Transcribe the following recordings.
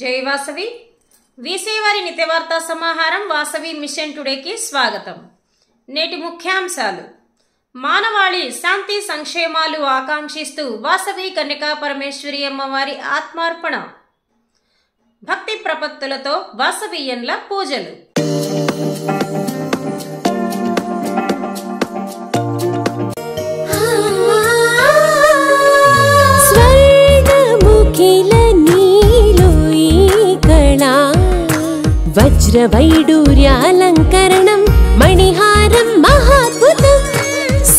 జై వాసవి వీసేవారి నిత్యవార్తా సమాహారం వాసవి మిషన్ టుడేకి స్వాగతం. నేటి ముఖ్యాంశాలు: మానవాళి శాంతి సంక్షేమాలు ఆకాంక్షిస్తూ వాసవి కన్యకా పరమేశ్వరి అమ్మవారి ఆత్మార్పణ, భక్తి ప్రపత్తులతో వాసవీయన్ల పూజలు. వజ్రవైడూర్యాలంకరణం మణిహారం మహాద్భుతం,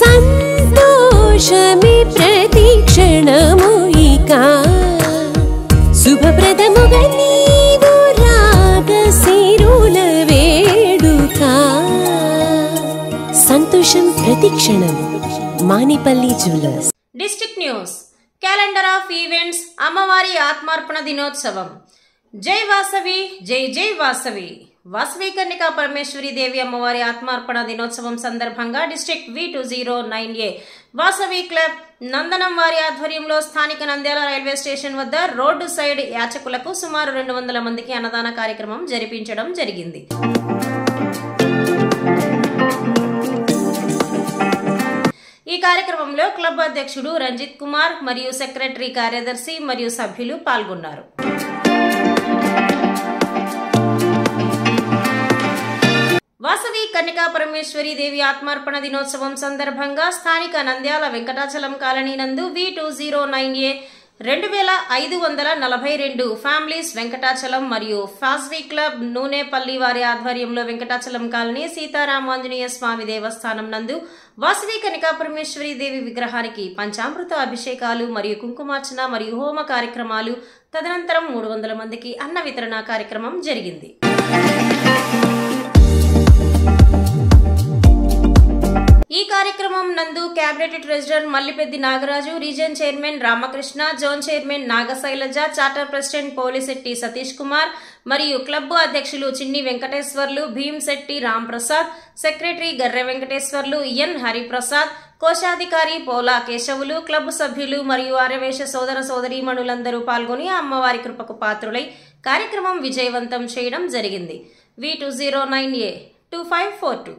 సంతోషమే ప్రతిక్షణము ఇక శుభప్రదముగా నీవు రాగశిరుల వేడుక. సంతోషం ప్రతిక్షణం. Manipalli jewellers. District news. Calendar of events. అమ్మవారి ఆత్మార్పణ దినోత్సవం. జై వాసవి, జై జై వాసవి. వాసవి కన్యకా పరమేశ్వరి దేవి అమ్మవారి ఆత్మార్పణ దినోత్సవం సందర్భంగా డిస్ట్రిక్ట్ V209A వాసవి క్లబ్ నందనం వారి ఆధ్వర్యంలో స్థానిక నంద్యాల రైల్వే స్టేషన్ వద్ద రోడ్డు సైడ్ యాచకులకు సుమారు 200 మందికి అన్నదాన కార్యక్రమం జరిపించడం జరిగింది. ఈ కార్యక్రమంలో క్లబ్ అధ్యక్షుడు రంజిత్ కుమార్ మరియు సెక్రటరీ, కార్యదర్శి మరియు సభ్యులు పాల్గొన్నారు. వాసవి కన్యకా పరమేశ్వరి దేవి ఆత్మార్పణ దినోత్సవం సందర్భంగా స్థానిక నంద్యాల వెంకటాచలం కాలనీ నందు V209A 2542 ఫ్యామిలీస్ వెంకటాచలం మరియు వాసవి క్లబ్ నూనేపల్లి వారి ఆధ్వర్యంలో వెంకటాచలం కాలనీ సీతారామాంజనేయ స్వామి దేవస్థానం నందు వాసవి కన్యకా పరమేశ్వరి దేవి విగ్రహానికి పంచామృత అభిషేకాలు మరియు కుంకుమార్చన మరియు హోమ కార్యక్రమాలు, తదనంతరం 300 మందికి అన్న వితరణ కార్యక్రమం జరిగింది. ఈ కార్యక్రమం నందు cabinet treasurer Mallipeddi Nagaraju, region chairman Ramakrishna, zone chairman Nagashailaja, charter president Polisetti Satish Kumar మరియు క్లబ్ అధ్యక్షులు చిన్ని వెంకటేశ్వర్లు, భీంశెట్టి రాంప్రసాద్, సెక్రటరీ గర్రె వెంకటేశ్వర్లు, ఎన్ హరిప్రసాద్, కోశాధికారి పోలా కేశవులు, క్లబ్ సభ్యులు మరియు ఆర్యవేశ సోదర సోదరీమణులందరూ పాల్గొని అమ్మవారి కృపకు పాత్రులై కార్యక్రమం విజయవంతం చేయడం జరిగింది. V209A 2542.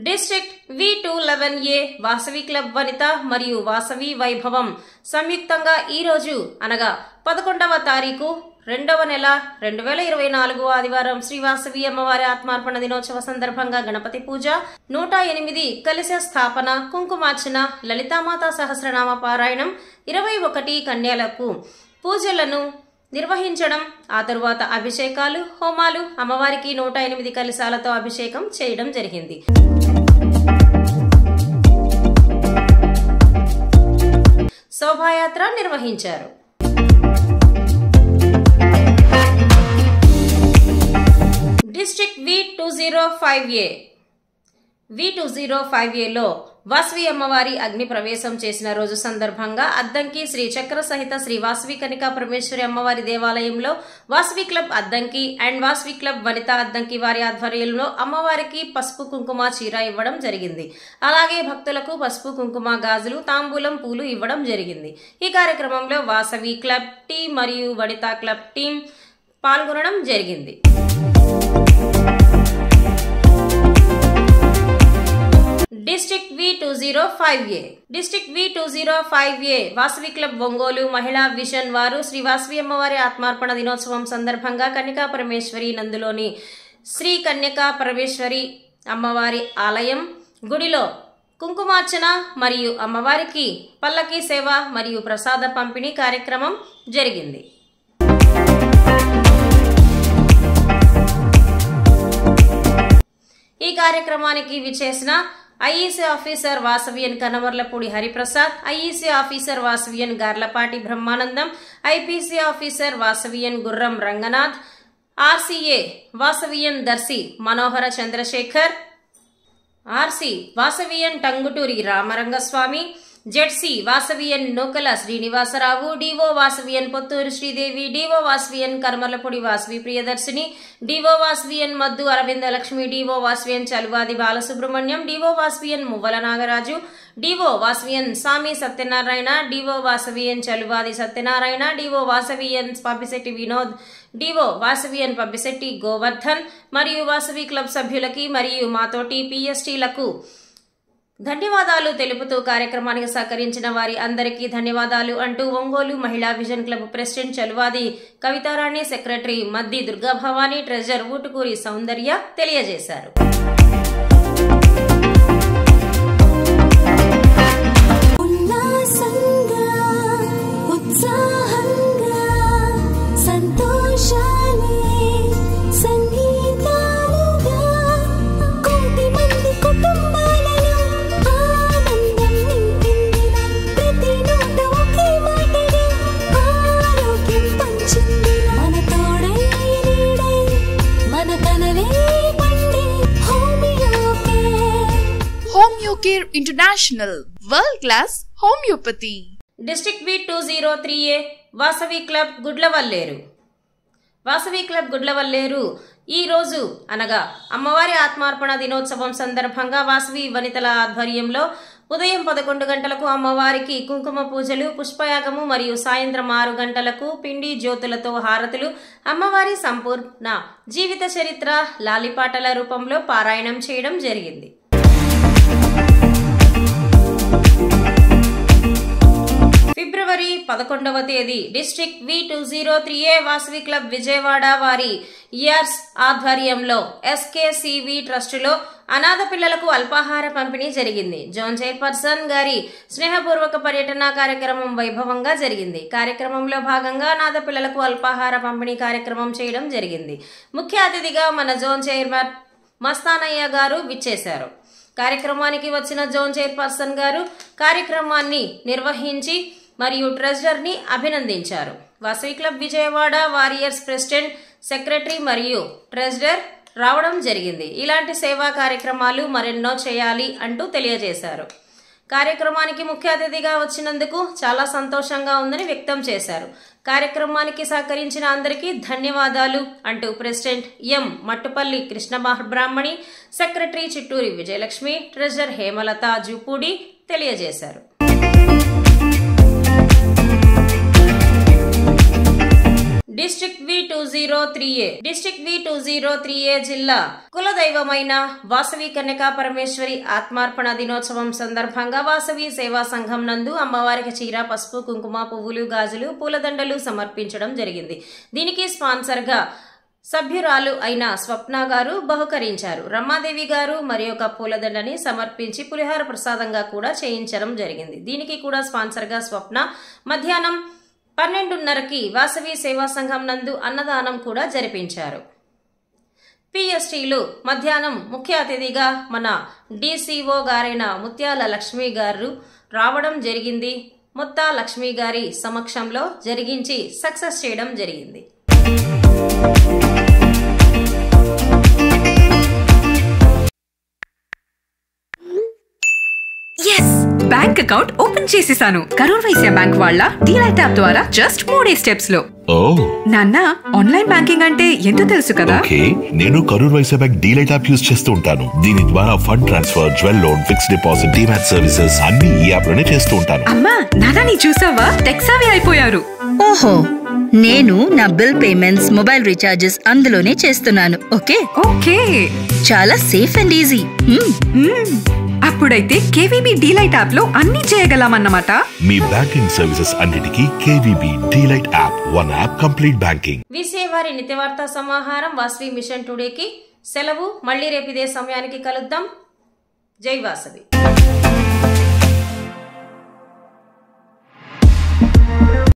District V211A Vasavi club వనిత మరియు వాసవి వైభవం సంయుక్తంగా ఈ రోజు అనగా 11వ తారీఖు 2వ నెల 2024 ఆదివారం శ్రీ వాసవి అమ్మవారి ఆత్మార్పణ దినోత్సవ సందర్భంగా గణపతి పూజ, 108 కలశ స్థాపన, కుంకుమార్చన, లలితామాత సహస్రనామ పారాయణం, 21 కన్యలకు పూజలను నిర్వహించడం, ఆ తరువాత అభిషేకాలు, హోమాలు, అమ్మవారికి 108 కలశాలతో అభిషేకం చేయడం జరిగింది. శోభాయాత్ర నిర్వహించారు. డిస్ట్రిక్ట్ V205Aలో వాసవి అమ్మవారి అగ్ని ప్రవేశం చేసిన రోజు సందర్భంగా అద్దంకి శ్రీ చక్ర సహిత శ్రీ వాసవి కన్యకా పరమేశ్వరి అమ్మవారి దేవాలయంలో Vasavi club Addanki and Vasavi club Vanitha Addanki వారి ఆధ్వర్యంలో అమ్మవారికి పసుపు కుంకుమ చీర ఇవ్వడం జరిగింది. అలాగే భక్తులకు పసుపు కుంకుమ గాజులు, తాంబూలం, పూలు ఇవ్వడం జరిగింది. ఈ కార్యక్రమంలో వాసవి క్లబ్ టీం మరియు వనిత క్లబ్ టీం పాల్గొనడం జరిగింది. District V205A Vasavi club Ongole మహిళా విజన్ వారు శ్రీ వాసవి అమ్మవారి ఆత్మార్పణ దినోత్సవం సందర్భంగా కన్యకా పరమేశ్వరి నందులోని శ్రీ కన్యకా పరమేశ్వరి అమ్మవారి ఆలయం గుడిలో కుంకుమార్చన మరియు అమ్మవారికి పల్లకీ సేవ మరియు ప్రసాద పంపిణీ కార్యక్రమం జరిగింది. ఈ కార్యక్రమానికి విచ్చేసిన IEC officer Vasavian Kanamarlapudi Hariprasad, IEC officer Vasavian Garlapati Brahmanandam, IPC officer Vasavian Gurram Ranganath, RCA Vasavian Darsi Manohara Chandrasekhar, RC Vasavian Tanguturi Ramarangaswamy, ZC Vasavian Nookala Srinivasarao, DO Vasavian Potturu Sridevi, DO Vasavian Karmalapudi Vasavi Priyadarshini, DO Vasavian Maddu Aravinda Lakshmi, DO Vasavian Chaluvadi Balasubrahmanyam, DO Vasavian Muvvala Nagaraju, డివో Vasavian సామి సత్యనారాయణ, డివో వాసవియన్ చలువాది సత్యనారాయణ, డివో వాసవియన్ పబ్బిశెట్టి వినోద్, డివో వాసవియన్ పబ్బిశెట్టి గోవర్ధన్ మరియు వాసవి క్లబ్ సభ్యులకి మరియు మాతోటి పిఎస్టీలకు ధన్యవాదాలు తెలుపుతూ కార్యక్రమానికి సహకరించిన వారి అందరికీ ధన్యవాదాలు అంటూ ఒంగోలు మహిళా vision club president Chaluvadi Kavitharani, secretary Maddi Durgabhavani, treasurer Ootukuri Soundarya తెలియజేశారు. Homeocare International, World Class Homeopathy. District V203A Vasavi club Gudlavalleru. Vasavi club Gudlavalleru ఈ రోజు అనగా అమ్మవారి ఆత్మార్పణ దినోత్సవం సందర్భంగా వాసవి వనితల ఆధ్వర్యంలో ఉదయం 11 గంటలకు అమ్మవారికి కుంకుమ పూజలు, పుష్పయాగము మరియు సాయంత్రం 6 గంటలకు పిండి జ్యోతులతో హారతులు, అమ్మవారి సంపూర్ణ జీవిత చరిత్ర లాలిపాటల రూపంలో పారాయణం చేయడం జరిగింది. ఫిబ్రవరి 11వ తేదీ district V203A Vasavi club Vijayawada వారి ఇయర్స్ ఆధ్వర్యంలో SKCV ట్రస్టులో అనాథ పిల్లలకు అల్పాహార పంపిణీ జరిగింది. జోన్ చైర్పర్సన్ గారి స్నేహపూర్వక పర్యటన కార్యక్రమం వైభవంగా జరిగింది. కార్యక్రమంలో భాగంగా అనాథ పిల్లలకు అల్పాహార పంపిణీ కార్యక్రమం చేయడం జరిగింది. ముఖ్య అతిథిగా మన జోన్ చైర్మన్ మస్తానయ్య గారు విచ్చేశారు. కార్యక్రమానికి వచ్చిన జోన్ చైర్పర్సన్ గారు కార్యక్రమాన్ని నిర్వహించి మరియు ట్రెజరర్ ని అభినందించారు. Vasavi club Vijayawada warriors president, secretary మరియు ట్రెజరర్ రావడం జరిగింది. ఇలాంటి సేవా కార్యక్రమాలు మరెన్నో చేయాలి అంటూ తెలియజేశారు. కార్యక్రమానికి ముఖ్య అతిథిగా వచ్చినందుకు చాలా సంతోషంగా ఉందని వ్యక్తం చేశారు. కార్యక్రమానికి సహకరించిన అందరికీ ధన్యవాదాలు అంటూ ప్రెసిడెంట్ ఎం మట్టుపల్లి కృష్ణ బ్రాహ్మణి, సెక్రటరీ చిట్టూరి విజయలక్ష్మి, ట్రెజరర్ హేమలత జూపూడి తెలియజేశారు. డిస్ట్రిక్ట్ V203A జిల్లా కులదైవమైన వాసవి కన్యకా పరమేశ్వరి ఆత్మార్పణ దినోత్సవం సందర్భంగా వాసవి సేవా సంఘం నందు అమ్మవారికి చీర, పసుపు, కుంకుమ, పువ్వులు, గాజులు, పూలదండలు సమర్పించడం జరిగింది. దీనికి స్పాన్సర్ గా సభ్యురాలు అయిన స్వప్న గారు బహుకరించారు. రమాదేవి గారు మరి ఒక పూలదండని సమర్పించి పులిహార ప్రసాదంగా కూడా చేయించడం జరిగింది. దీనికి కూడా స్పాన్సర్ గా స్వప్న మధ్యాహ్నం 12:30కి వాసవి సేవా సంఘం నందు అన్నదానం కూడా జరిపించారు. పిఎస్టీలు మధ్యాహ్నం ముఖ్య అతిథిగా మన డిసిఓ గారైన ముత్యాల లక్ష్మి గారు రావడం జరిగింది. ముత్తా లక్ష్మి గారి సమక్షంలో జరిగించి సక్సెస్ చేయడం జరిగింది. బ్యాంక్ అకౌంట్ ఓపెన్ చేసేసాను. కరూర్ వైశ్య బ్యాంక్ వాళ్ళ డీలైట్ యాప్ ద్వారా జస్ట్ 3 స్టెప్స్ లో. నాన్న, ఆన్లైన్ బ్యాంకింగ్ అంటే ఎంతో తెలుసు కదా. నేను Karur Vysya bank DLite app use చేస్తూ ఉంటాను. దీని ద్వారా fund transfer, jewel loan, fixed deposit, demat services అన్ని ఈ యాప్ లోనే చేస్తూ ఉంటాను. అమ్మా, నాన్న నీ చూసావా, టెక్ సావి అయిపోయారు. ఓహో, నేను నా బిల్ పేమెంట్స్, మొబైల్ రీఛార్జెస్ అందులోనే చేస్తున్నాను. ఓకే, చాలా సేఫ్ అండ్ ఈజీ. అప్పుడైతే కేవీబీ డీలైట్ యాప్ లో అన్ని చేయగలమన్నమాట. మీ బ్యాంకింగ్ సర్వీసెస్ అన్నిటికీ KVB DLite app, one app complete banking. విసేవారి నిత్యవార్తా సమాహారం వాసవి మిషన్ టుడేకి సెలవు. మళ్ళీ రేపు ఇదే సమయానికి కలుద్దాం. జై వాసవి.